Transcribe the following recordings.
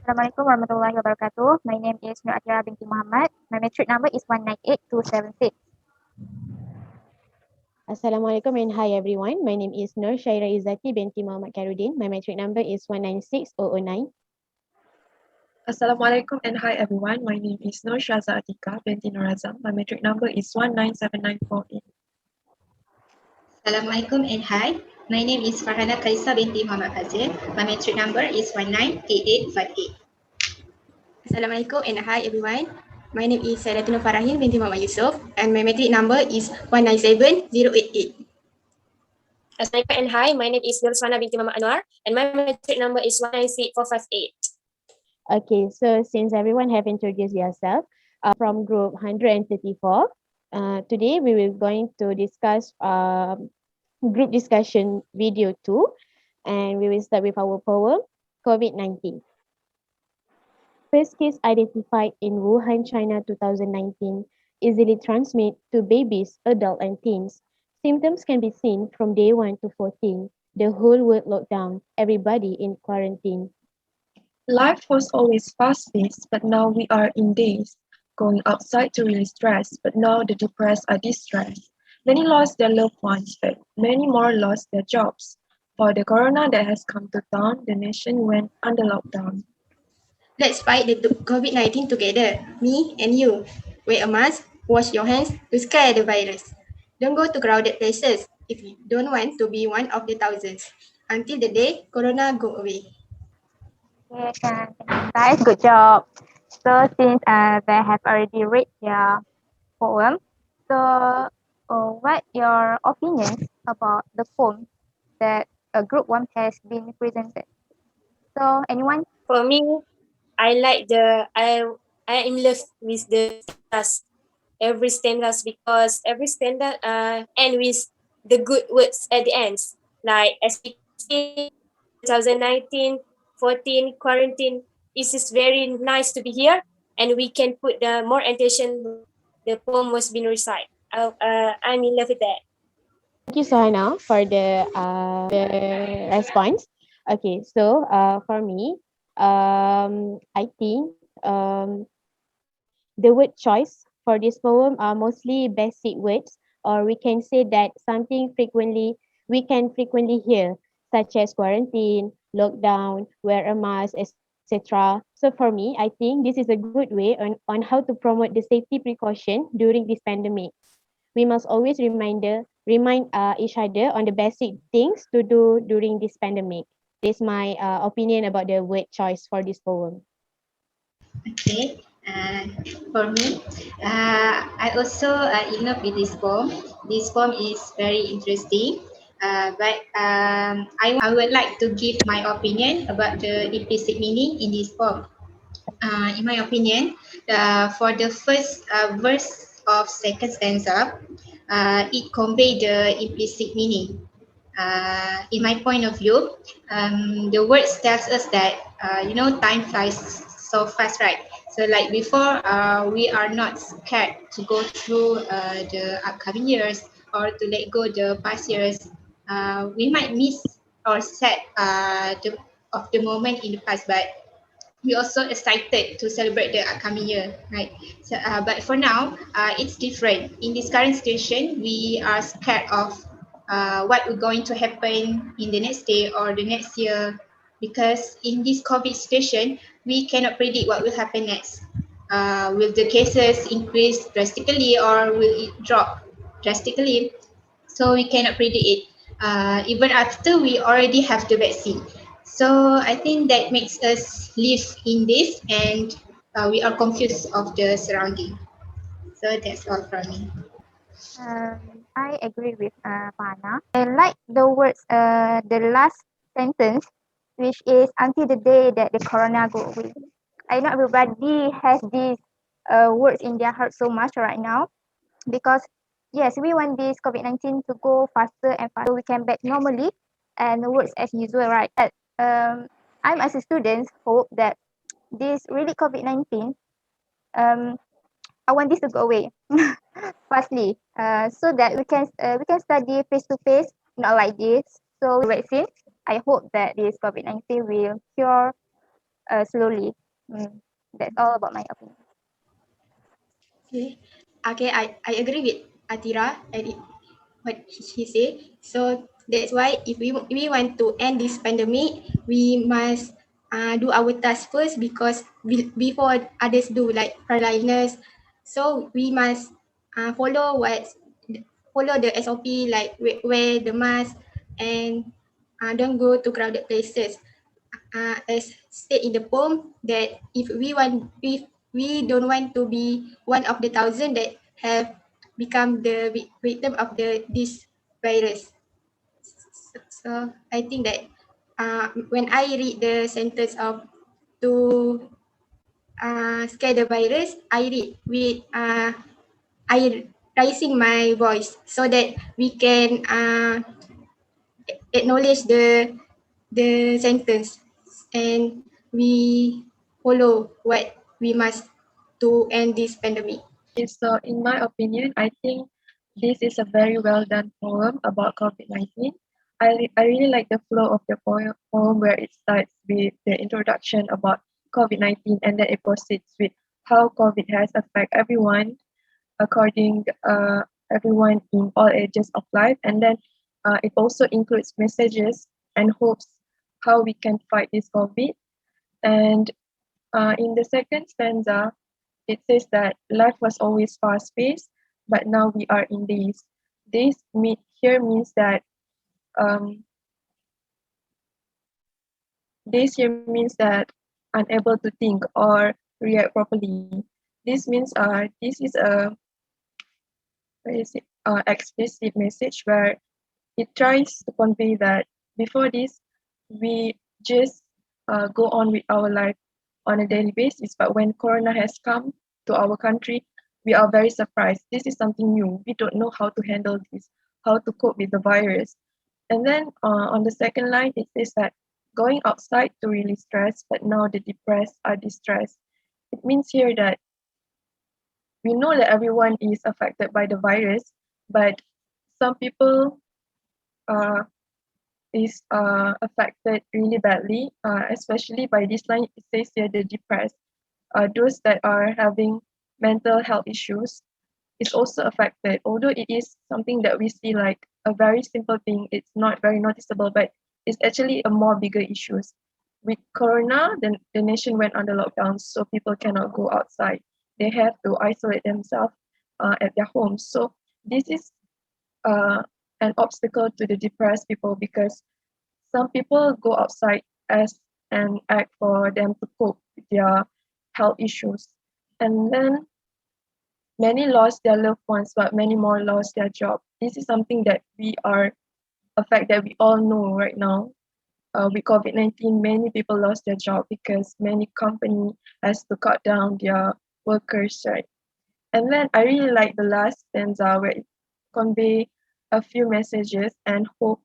Assalamualaikum warahmatullahi wabarakatuh. My name is Athirah binti Muhammad. My matric number is 198276. Assalamualaikum and hi everyone. My name is NORSYAHIRAH IZZATI binti Muhammad KHAIRUDIN. My matric number is 196009. Assalamualaikum and hi everyone. My name is ATIQAH binti NORAZAM. My matric number is 197948. Assalamualaikum and hi. My name is FARHANAH binti Muhammad FADZIL. My matric number is 198858. Assalamualaikum and hi everyone. My name is SAIDATUL binti Muhammad YUSOF and my matric number is 197088. Assalamualaikum and hi. My name is SUHANA binti Muhammad ANUAR and my matric number is 196458. Okay, so since everyone have introduced yourself from group 134, today we will going to discuss group discussion video 2, and we will start with our poem COVID-19. First case identified in Wuhan, China 2019, easily transmit to babies, adults and teens. Symptoms can be seen from day 1 to 14. The whole world locked down, everybody in quarantine. Life was always fast-paced, but now we are in days. Going outside to release stress, but now the depressed are distressed. Many lost their loved ones, but many more lost their jobs. For the corona that has come to town, the nation went under lockdown. Let's fight the COVID-19 together, me and you. Wear a mask, wash your hands to scare the virus. Don't go to crowded places if you don't want to be one of the thousands. Until the day corona go away. Okay, thank you guys. Good job. So since they have already read their poem, so what your opinions about the poem that group 1 has been presented? So anyone? For me, I am in love with the stanzas, every stanzas, because every stanza end with the good words at the end. Like as we see 2019, 14 quarantine. It is very nice to be here, and we can put the more attention. The poem was being recited. I'm in love with that. Thank you, SUHANA, for the response. Okay, so for me, I think the word choice for this poem are mostly basic words, or we can say that something we can frequently hear, such as quarantine, lockdown, wear a mask, etc. So for me, I think this is a good way on how to promote the safety precaution during this pandemic. We must always remind each other on the basic things to do during this pandemic. This is my opinion about the word choice for this poem. Okay, for me, I also in love with this poem. This poem is very interesting, but I would like to give my opinion about the implicit meaning in this poem. In my opinion, for the first verse of second stanza, it convey the implicit meaning. In my point of view, the words tells us that time flies so fast, right? So like before, we are not scared to go through the upcoming years or to let go the past years. We might miss or sad of the moment in the past, but we also excited to celebrate the upcoming year, right? So, but for now, it's different. In this current situation, we are scared of what will going to happen in the next day or the next year, because in this COVID situation, we cannot predict what will happen next. Will the cases increase drastically or will it drop drastically? So we cannot predict it. Even after we already have the vaccine. So I think that makes us live in this, and we are confused of the surrounding. So that's all from me. I agree with Fana. I like the words, the last sentence, which is until the day that the corona go away. I know everybody has these words in their heart so much right now, because yes, we want this COVID-19 to go faster and faster, so we can back normally and works as usual, right? But I'm as a student hope that this really COVID-19, I want this to go away fastly, so that we can study face to face, not like this. So vaccine, I hope that this COVID-19 will cure slowly. That's all about my opinion. Okay. Okay, I agree with Athirah and what she said. So that's why if we want to end this pandemic, we must do our task first because before others do like frontliners. So we must follow the SOP like wear the mask and don't go to crowded places. As stated in the poem that if we don't want to be one of the thousand that have become the victim of this virus. So I think that when I read the sentence of to scare the virus, I read with I raising my voice so that we can acknowledge the sentence and we follow what we must to end this pandemic. Okay, so in my opinion, I think this is a very well done poem about COVID-19. I really like the flow of the poem where it starts with the introduction about COVID-19 and then it proceeds with how COVID has affected everyone according everyone in all ages of life, and then it also includes messages and hopes how we can fight this COVID. And in the second stanza, it says that life was always fast paced, but now we are in days. Here means that um, days here means that unable to think or react properly. This means this is a explicit message where it tries to convey that before this, we just go on with our life on a daily basis. But when Corona has come to our country, we are very surprised. This is something new. We don't know how to handle this, how to cope with the virus. And then on the second line, it says that going outside to release stress, but now the depressed are distressed. It means here that we know that everyone is affected by the virus, but some people uh, is affected really badly, especially by this line, it says here the depressed. Those that are having mental health issues is also affected. Although it is something that we see like a very simple thing, it's not very noticeable, but it's actually a more bigger issues. With Corona, the nation went under lockdown, so people cannot go outside. They have to isolate themselves at their homes. So this is uh, an obstacle to the depressed people because some people go outside as an act for them to cope with their health issues. And then many lost their loved ones, but many more lost their job. This is something that a fact that we all know right now. With COVID-19, many people lost their job because many company has to cut down their workers, right? And then I really like the last stanza where it convey a few messages and hope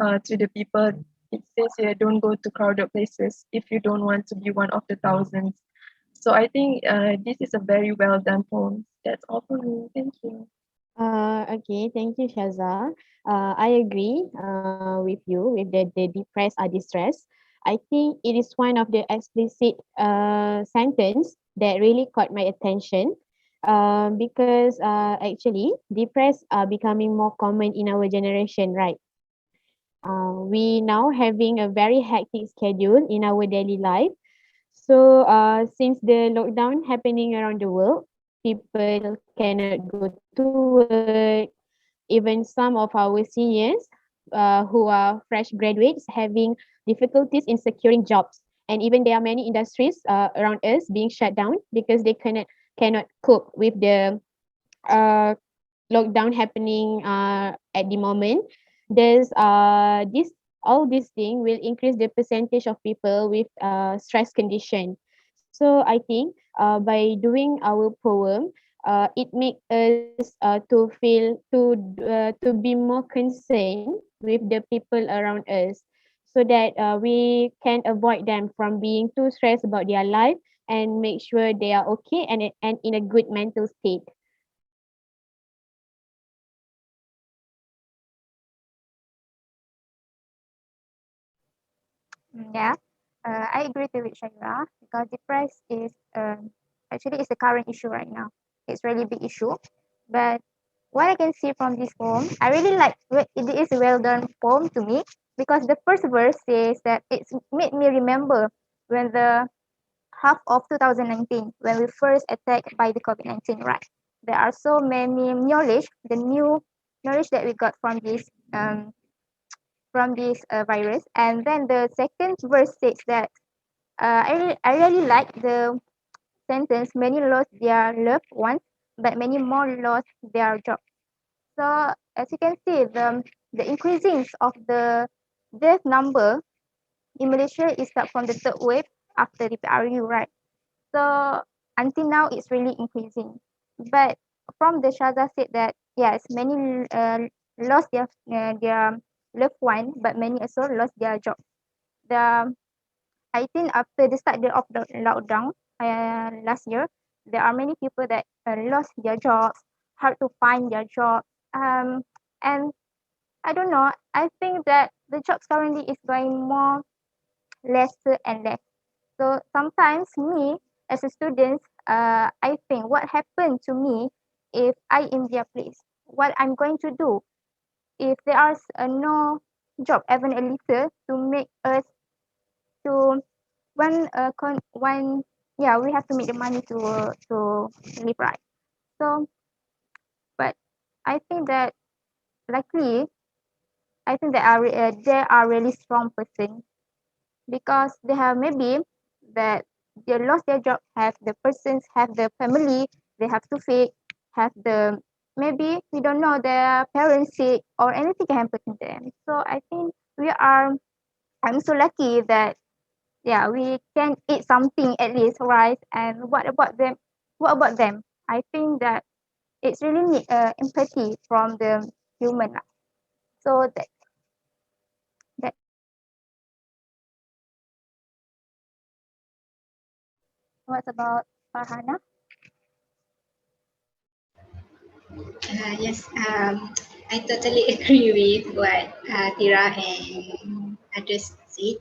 to the people. It says here, don't go to crowded places if you don't want to be one of the thousands. So I think this is a very well done poem. That's all for me. Thank you. Okay, thank you, Shaza. I agree with you with the depressed are distressed. I think it is one of the explicit sentence that really caught my attention because actually depressed are becoming more common in our generation, right? We now having a very hectic schedule in our daily life. So since the lockdown happening around the world, people cannot go to work. Even some of our seniors who are fresh graduates having difficulties in securing jobs. And even there are many industries around us being shut down because they cannot cope with the uh, lockdown happening at the moment. There's this all these things will increase the percentage of people with stress condition. So I think by doing our poem, it makes us to feel to be more concerned with the people around us, so that we can avoid them from being too stressed about their life and make sure they are okay and in a good mental state. Yeah. I agree with Shaira because depressed is actually it's the current issue right now. It's really big issue. But what I can see from this poem, I really like it is a well done poem to me because the first verse says that it's made me remember when the half of 2019 when we first attacked by the COVID-19, right? There are so many knowledge, the new knowledge that we got from this virus. And then the second verse says that I really like the sentence, many lost their loved ones, but many more lost their job. So as you can see, the increasing of the death number in Malaysia is start from the third wave after the PRU, right? So until now, it's really increasing. But from the SYAZA said that yes, many lost their loved one, but many also lost their job. The I think after the start of the lockdown last year, there are many people that lost their jobs, hard to find their job. And I don't know. I think that the jobs currently is going more lesser and less. So sometimes me as a student, I think what happened to me if I in their place, what I'm going to do if there are no job, even a little, to make us to one yeah we have to make the money to live right. So but I think that luckily I think there are really strong person because they have maybe that they lost their job, have the persons, have the family, they have to feed, have the maybe we don't know their parents sick or anything can happen to them. So I think I'm so lucky that yeah we can eat something at least, right? And what about them? What about them? I think that it's really need empathy from the human lah. So that what's about Farhana? Yes, I totally agree with what Tira and others said.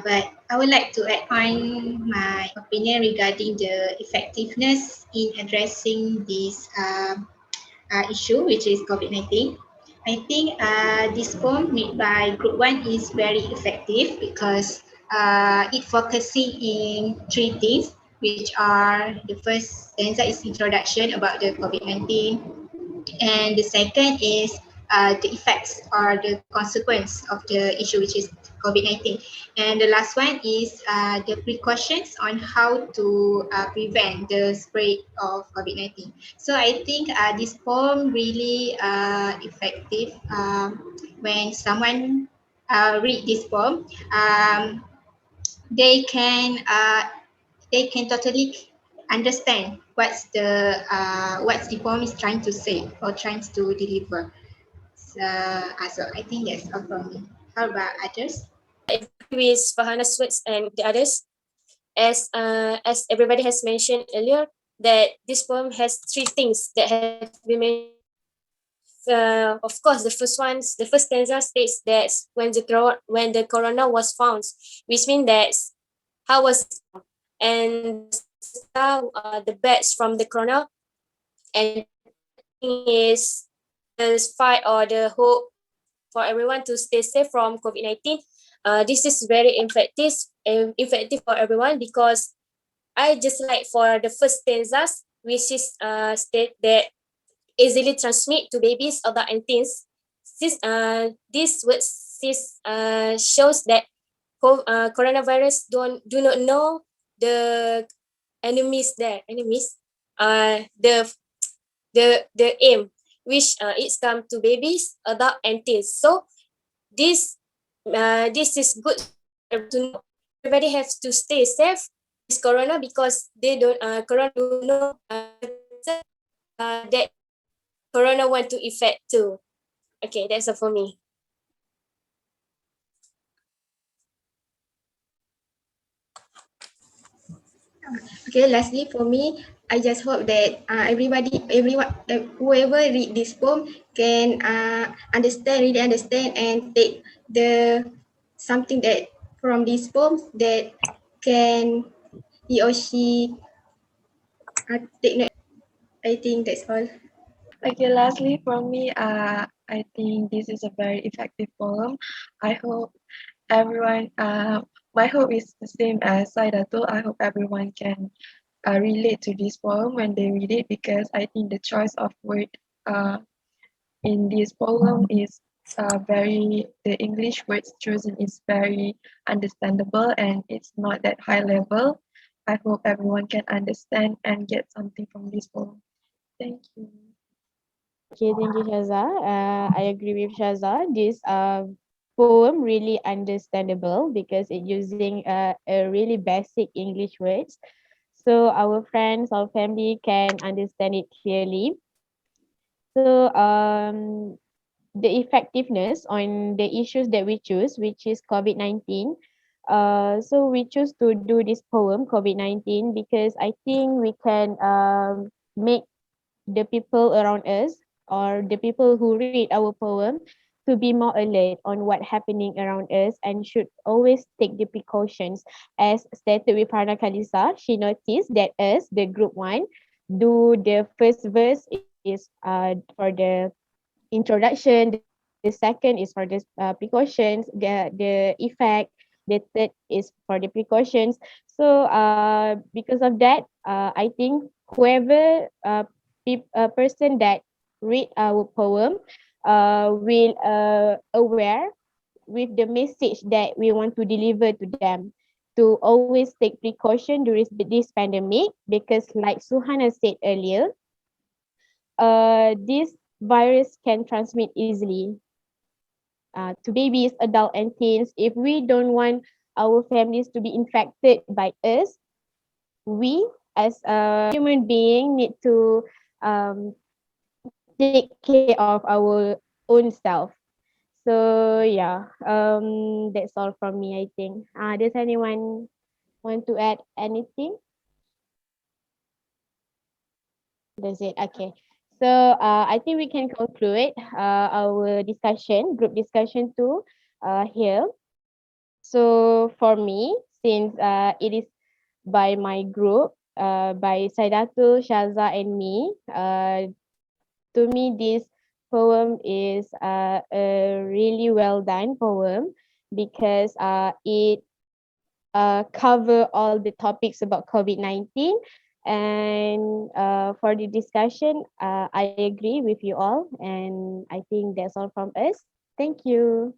But I would like to add on my opinion regarding the effectiveness in addressing this issue, which is COVID-19. I think this poem made by Group 1 is very effective because it focusing in three things, which are the first stanza is introduction about the COVID-19, and the second is the effects or the consequence of the issue, which is COVID-19. And the last one is the precautions on how to prevent the spread of COVID-19. So I think this poem really effective when someone read this poem. They can totally understand what's the poem is trying to say or trying to deliver. So I think that's all from me. How about others? I agree with Farhana's words and the others. As everybody has mentioned earlier, that this poem has three things that have been mentioned. Of course, the first stanza states that when the corona was found, which means that how was it found? And the bats from the corona, and is the fight or the hope for everyone to stay safe from COVID-19. This is very effective for everyone because I just like for the first stanzas, which is state that easily transmit to babies, adult and teens. This shows that coronavirus do not know the enemies there. The aim, which it's come to babies, adult and teens. So this is good to know. Everybody has to stay safe with corona because they don't corona do know that corona want to affect too. Okay, that's all for me. Okay, lastly for me, I just hope that everyone, whoever read this poem can really understand and take the something that from this poem that can he or she take note. I think that's all. Okay, lastly from me, I think this is a very effective poem. I hope everyone, my hope is the same as SAIDATUL. I hope everyone can relate to this poem when they read it, because I think the choice of word uh, in this poem is the English words chosen is very understandable and it's not that high level. I hope everyone can understand and get something from this poem. Thank you. Okay, thank you, Shaza. I agree with Shaza. This poem really understandable because it's using a really basic English words. So our friends, our family can understand it clearly. So the effectiveness on the issues that we choose, which is COVID-19. So we choose to do this poem, COVID-19, because I think we can make the people around us or the people who read our poem to be more alert on what happening around us and should always take the precautions. As stated with Farhanah KHALISAH, she noticed that us, the group one, do the first verse is for the introduction, the second is for the precautions, the effect, the third is for the precautions. So because of that, I think whoever person that read our poem will aware with the message that we want to deliver to them, to always take precaution during this pandemic, because like Suhana said earlier, this virus can transmit easily to babies, adults, and teens. If we don't want our families to be infected by us, we as a human being need to take care of our own self. So yeah, that's all from me, I think. Does anyone want to add anything? That's it. Okay. So I think we can conclude our discussion, group discussion too, here. So for me, since it is by my group, by Saidatul, Shaza, and me, to me this poem is a really well done poem because it cover all the topics about COVID-19. And for the discussion, I agree with you all. And I think that's all from us. Thank you.